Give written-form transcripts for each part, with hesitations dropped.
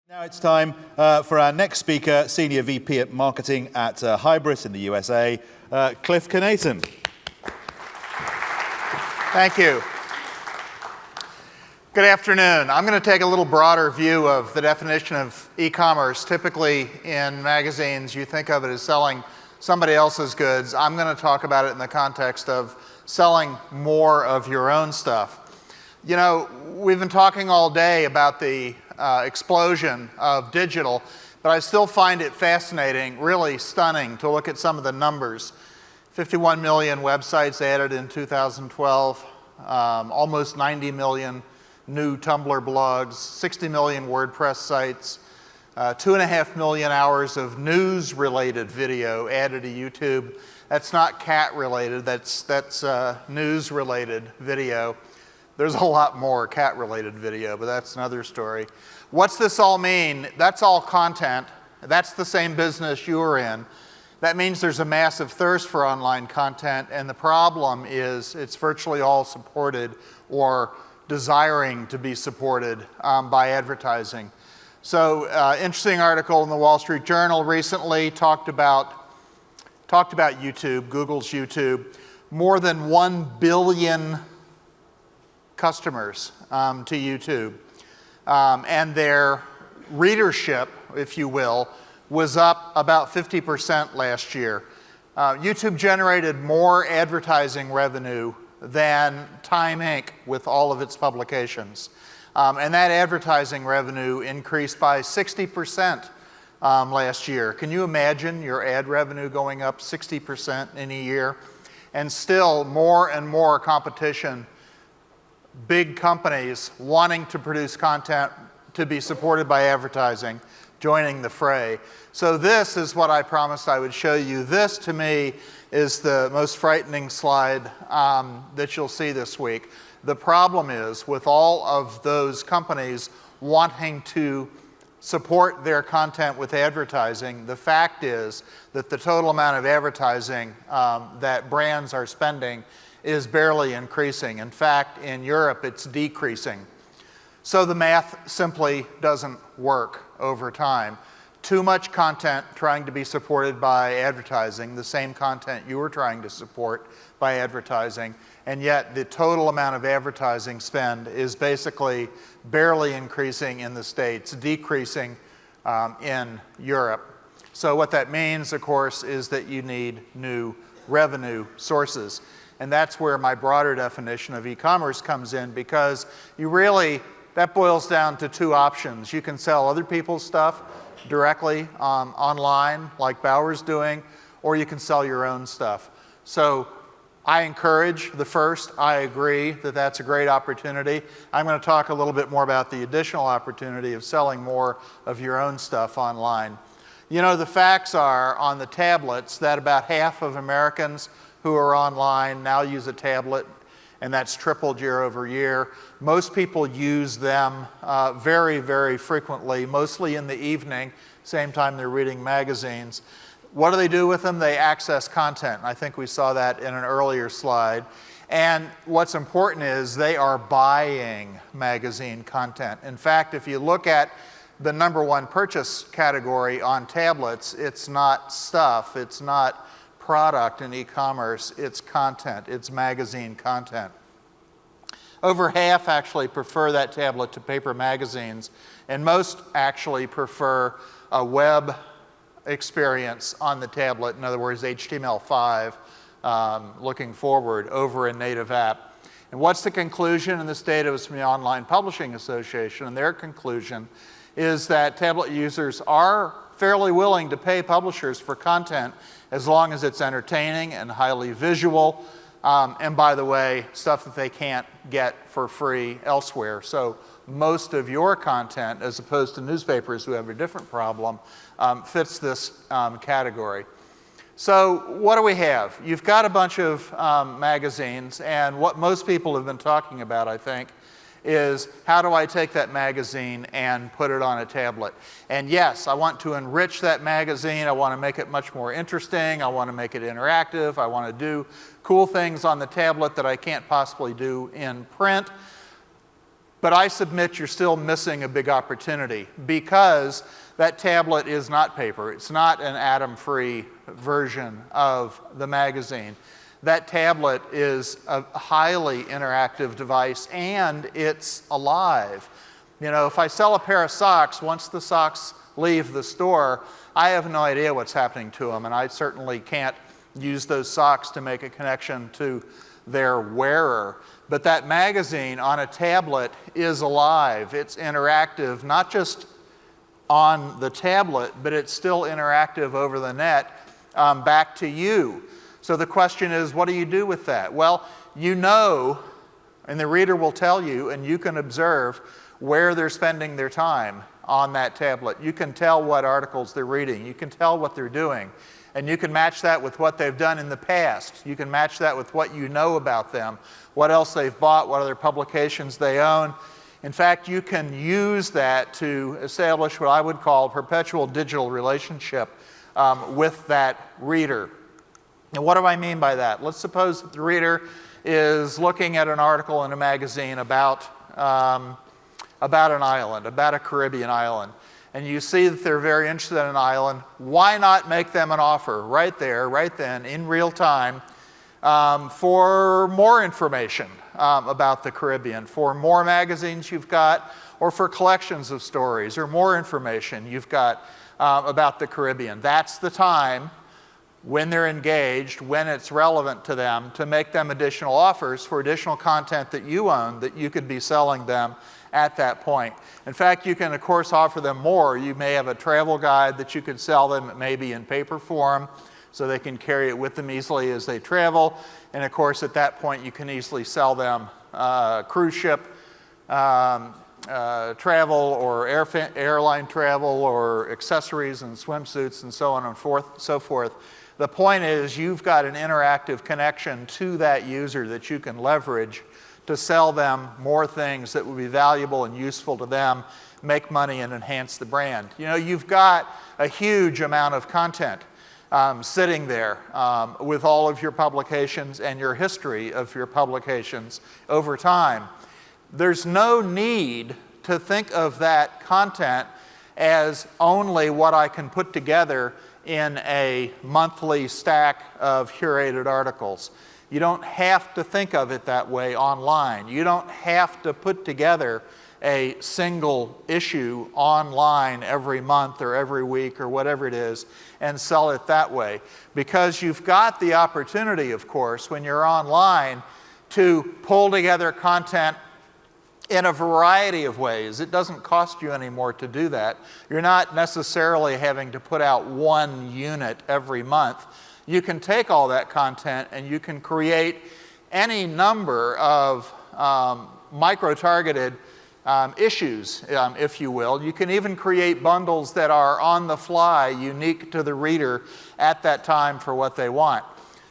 Now it's time for our next speaker, Senior VP at Marketing at Hybris in the USA, Cliff Conneighton. Thank you. Good afternoon. I'm going to take a little broader view of the definition of e-commerce. Typically in magazines, you think of it as selling somebody else's goods. I'm going to talk about it in the context of selling more of your own stuff. You know, we've been talking all day about the explosion of digital, but I still find it fascinating, really stunning, to look at some of the numbers. 51 million websites added in 2012, almost 90 million new Tumblr blogs, 60 million WordPress sites, 2.5 million hours of news-related video added to YouTube. That's not cat-related, that's news-related video. There's a lot more cat-related video, but that's another story. What's this all mean? That's all content. That's the same business you're in. That means there's a massive thirst for online content, and the problem is it's virtually all supported or desiring to be supported by advertising. So, interesting article in the Wall Street Journal recently talked about YouTube, Google's YouTube. More than 1 billion customers to YouTube. And their readership, if you will, was up about 50% last year. YouTube generated more advertising revenue than Time Inc. with all of its publications. And that advertising revenue increased by 60% last year. Can you imagine your ad revenue going up 60% in a year? And still more and more competition. Big companies wanting to produce content to be supported by advertising, joining the fray. So this is what I promised I would show you. This, to me, is the most frightening slide that you'll see this week. The problem is, with all of those companies wanting to support their content with advertising, the fact is that the total amount of advertising that brands are spending is barely increasing. In fact, in Europe, it's decreasing. So the math simply doesn't work over time. Too much content trying to be supported by advertising, the same content you were trying to support by advertising, and yet the total amount of advertising spend is basically barely increasing in the States, decreasing in Europe. So what that means, of course, is that you need new revenue sources. And that's where my broader definition of e-commerce comes in, because that boils down to two options. You can sell other people's stuff directly online, like Bauer's doing, or you can sell your own stuff. So I encourage the first. I agree that that's a great opportunity. I'm going to talk a little bit more about the additional opportunity of selling more of your own stuff online. You know, the facts are on the tablets that about half of Americans who are online now use a tablet, and that's tripled year over year. Most people use them very, very frequently, mostly in the evening, same time they're reading magazines. What do they do with them? They access content. I think we saw that in an earlier slide. And what's important is they are buying magazine content. In fact, if you look at the #1 purchase category on tablets, it's not stuff, it's not product in e-commerce, it's content, it's magazine content. Over half actually prefer that tablet to paper magazines, and most actually prefer a web experience on the tablet, in other words, HTML5 looking forward over a native app. And what's the conclusion? And this data was from the Online Publishing Association, and their conclusion is that tablet users are fairly willing to pay publishers for content as long as it's entertaining and highly visual, and by the way, stuff that they can't get for free elsewhere. So most of your content, as opposed to newspapers who have a different problem, fits this category. So what do we have? You've got a bunch of magazines, and what most people have been talking about, I think, is how do I take that magazine and put it on a tablet? And yes, I want to enrich that magazine. I want to make it much more interesting. I want to make it interactive. I want to do cool things on the tablet that I can't possibly do in print. But I submit you're still missing a big opportunity because that tablet is not paper. It's not an atom-free version of the magazine. That tablet is a highly interactive device, and it's alive. You know, if I sell a pair of socks, once the socks leave the store, I have no idea what's happening to them, and I certainly can't use those socks to make a connection to their wearer. But that magazine on a tablet is alive. It's interactive, not just on the tablet, but it's still interactive over the net back to you. So the question is, what do you do with that? Well, you know, and the reader will tell you, and you can observe where they're spending their time on that tablet. You can tell what articles they're reading. You can tell what they're doing. And you can match that with what they've done in the past. You can match that with what you know about them, what else they've bought, what other publications they own. In fact, you can use that to establish what I would call a perpetual digital relationship with that reader. And what do I mean by that? Let's suppose that the reader is looking at an article in a magazine about an island, about a Caribbean island. And you see that they're very interested in an island. Why not make them an offer right there, right then, in real time, for more information about the Caribbean, for more magazines you've got, or for collections of stories, or more information you've got about the Caribbean? That's the time when they're engaged, when it's relevant to them, to make them additional offers for additional content that you own that you could be selling them at that point. In fact, you can, of course, offer them more. You may have a travel guide that you could sell them, maybe in paper form, so they can carry it with them easily as they travel. And of course, at that point, you can easily sell them cruise ship travel, or airline travel, or accessories and swimsuits, and so on and so forth. The point is, you've got an interactive connection to that user that you can leverage to sell them more things that would be valuable and useful to them, make money, and enhance the brand. You know, you've got a huge amount of content sitting there with all of your publications and your history of your publications over time. There's no need to think of that content as only what I can put together in a monthly stack of curated articles. You don't have to think of it that way online. You don't have to put together a single issue online every month or every week or whatever it is and sell it that way. Because you've got the opportunity, of course, when you're online, to pull together content in a variety of ways. It doesn't cost you any more to do that. You're not necessarily having to put out one unit every month. You can take all that content and you can create any number of micro-targeted issues, if you will. You can even create bundles that are on the fly, unique to the reader at that time for what they want.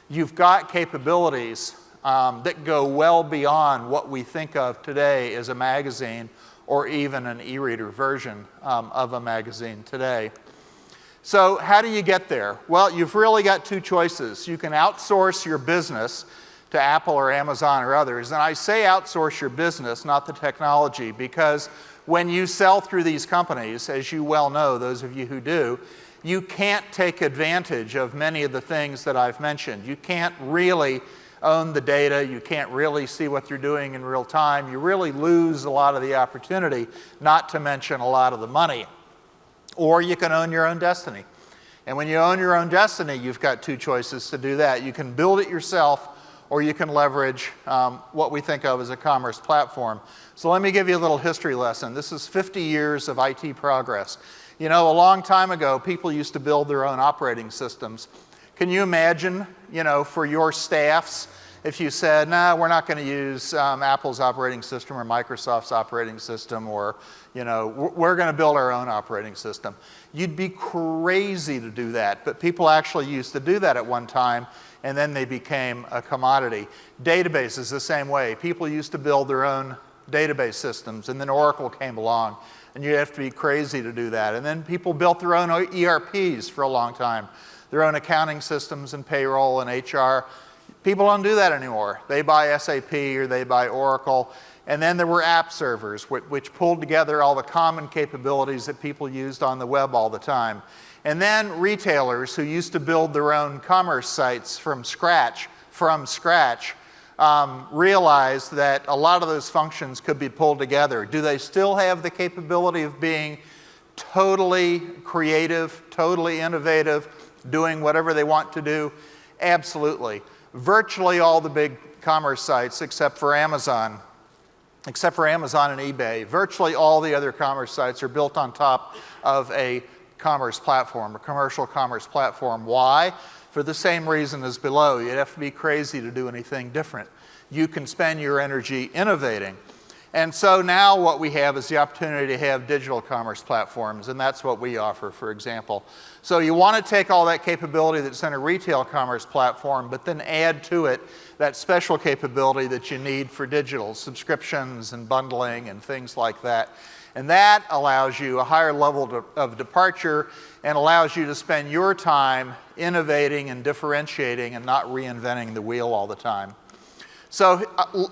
You've got capabilities that go well beyond what we think of today as a magazine, or even an e-reader version of a magazine today. So how do you get there? Well, you've really got two choices. You can outsource your business to Apple or Amazon or others. And I say outsource your business, not the technology, because when you sell through these companies, as you well know, those of you who do, you can't take advantage of many of the things that I've mentioned. You can't really own the data. You can't really see what they're doing in real time. You really lose a lot of the opportunity, not to mention a lot of the money. Or you can own your own destiny. And when you own your own destiny, you've got two choices to do that. You can build it yourself, or you can leverage what we think of as a commerce platform. So let me give you a little history lesson. This is 50 years of IT progress. You know, a long time ago, people used to build their own operating systems. Can you imagine, you know, for your staffs, if you said, nah, we're not going to use Apple's operating system or Microsoft's operating system, or, you know, we're going to build our own operating system. You'd be crazy to do that, but people actually used to do that at one time, and then they became a commodity. Databases the same way. People used to build their own database systems, and then Oracle came along, and you have to be crazy to do that. And then people built their own ERPs for a long time, their own accounting systems and payroll and HR. People don't do that anymore. They buy SAP or they buy Oracle. And then there were app servers, which pulled together all the common capabilities that people used on the web all the time. And then retailers who used to build their own commerce sites from scratch, realized that a lot of those functions could be pulled together. Do they still have the capability of being totally creative, totally innovative, doing whatever they want to do? Absolutely. Virtually all the big commerce sites, except for Amazon and eBay, virtually all the other commerce sites are built on top of a commerce platform, a commercial commerce platform. Why? For the same reason as below. You'd have to be crazy to do anything different. You can spend your energy innovating. And so now what we have is the opportunity to have digital commerce platforms, and that's what we offer, for example. So you want to take all that capability that's in a retail commerce platform, but then add to it that special capability that you need for digital, subscriptions and bundling and things like that. And that allows you a higher level of departure and allows you to spend your time innovating and differentiating and not reinventing the wheel all the time. So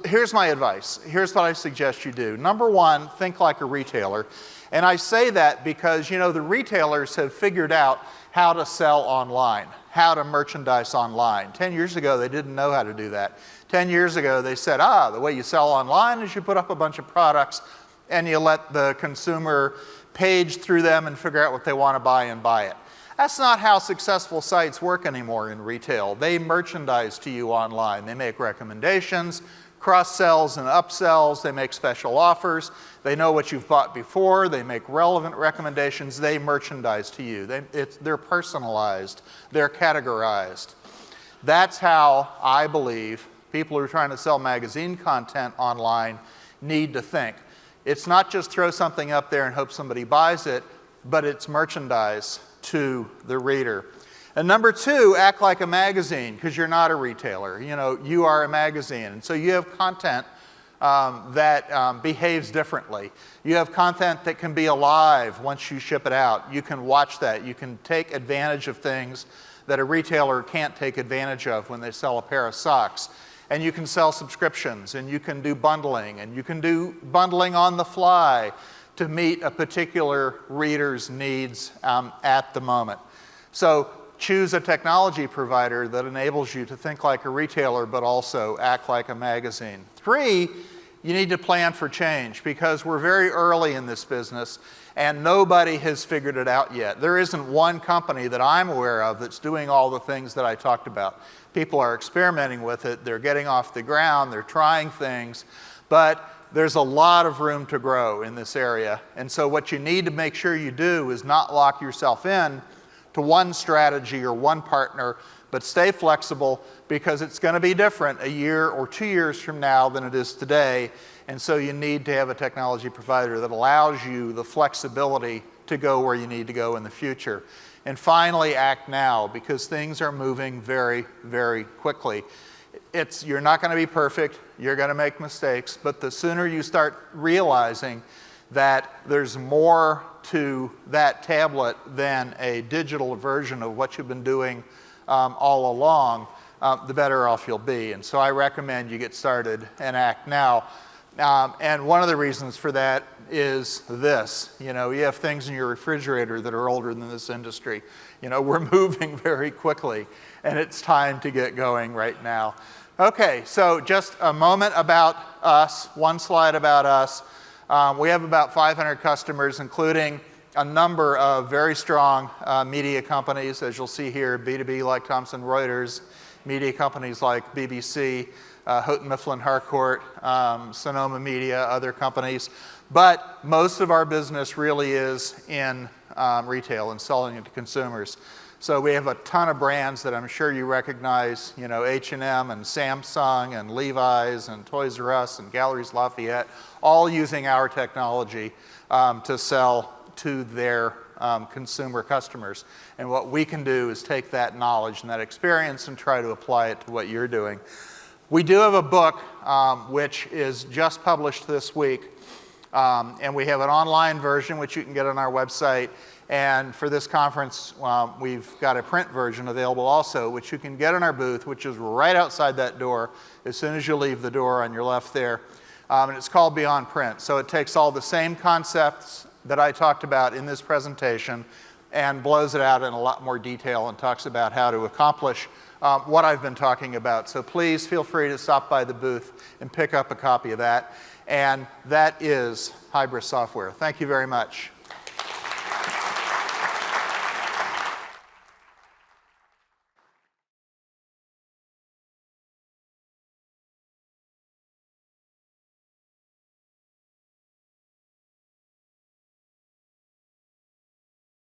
here's my advice. Here's what I suggest you do. Number one, think like a retailer. And I say that because, you know, the retailers have figured out how to sell online, how to merchandise online. 10 years ago, they didn't know how to do that. 10 years ago, they said, the way you sell online is you put up a bunch of products and you let the consumer page through them and figure out what they want to buy and buy it. That's not how successful sites work anymore in retail. They merchandise to you online. They make recommendations, cross-sells and upsells. They make special offers. They know what you've bought before. They make relevant recommendations. They merchandise to you. They're personalized. They're categorized. That's how I believe people who are trying to sell magazine content online need to think. It's not just throw something up there and hope somebody buys it, but it's merchandise to the reader. And number two, act like a magazine, because you're not a retailer. You know, you are a magazine. And so you have content that behaves differently. You have content that can be alive once you ship it out. You can watch that. You can take advantage of things that a retailer can't take advantage of when they sell a pair of socks. And you can sell subscriptions, and you can do bundling, and you can do bundling on the fly to meet a particular reader's needs at the moment. So choose a technology provider that enables you to think like a retailer but also act like a magazine. Three, you need to plan for change because we're very early in this business and nobody has figured it out yet. There isn't one company that I'm aware of that's doing all the things that I talked about. People are experimenting with it, they're getting off the ground, they're trying things, but there's a lot of room to grow in this area. And so what you need to make sure you do is not lock yourself in to one strategy or one partner, but stay flexible because it's going to be different a year or 2 years from now than it is today. And so you need to have a technology provider that allows you the flexibility to go where you need to go in the future. And finally, act now because things are moving very, very quickly. You're not going to be perfect, you're going to make mistakes, but the sooner you start realizing that there's more to that tablet than a digital version of what you've been doing all along, the better off you'll be. And so I recommend you get started and act now. And one of the reasons for that is this. You know, you have things in your refrigerator that are older than this industry. You know, we're moving very quickly, and it's time to get going right now. Okay, so just a moment about us, one slide about us. We have about 500 customers, including a number of very strong media companies, as you'll see here, B2B like Thomson Reuters, media companies like BBC, Houghton Mifflin Harcourt, Sonoma Media, other companies. But most of our business really is in retail and selling it to consumers. So we have a ton of brands that I'm sure you recognize, you know, H&M and Samsung and Levi's and Toys R Us and Galeries Lafayette, all using our technology to sell to their consumer customers. And what we can do is take that knowledge and that experience and try to apply it to what you're doing. We do have a book which is just published this week, and we have an online version which you can get on our website. And for this conference, we've got a print version available also, which you can get in our booth, which is right outside that door as soon as you leave the door on your left there. And it's called Beyond Print. So it takes all the same concepts that I talked about in this presentation and blows it out in a lot more detail and talks about how to accomplish what I've been talking about. So please feel free to stop by the booth and pick up a copy of that. And that is Hybris software. Thank you very much.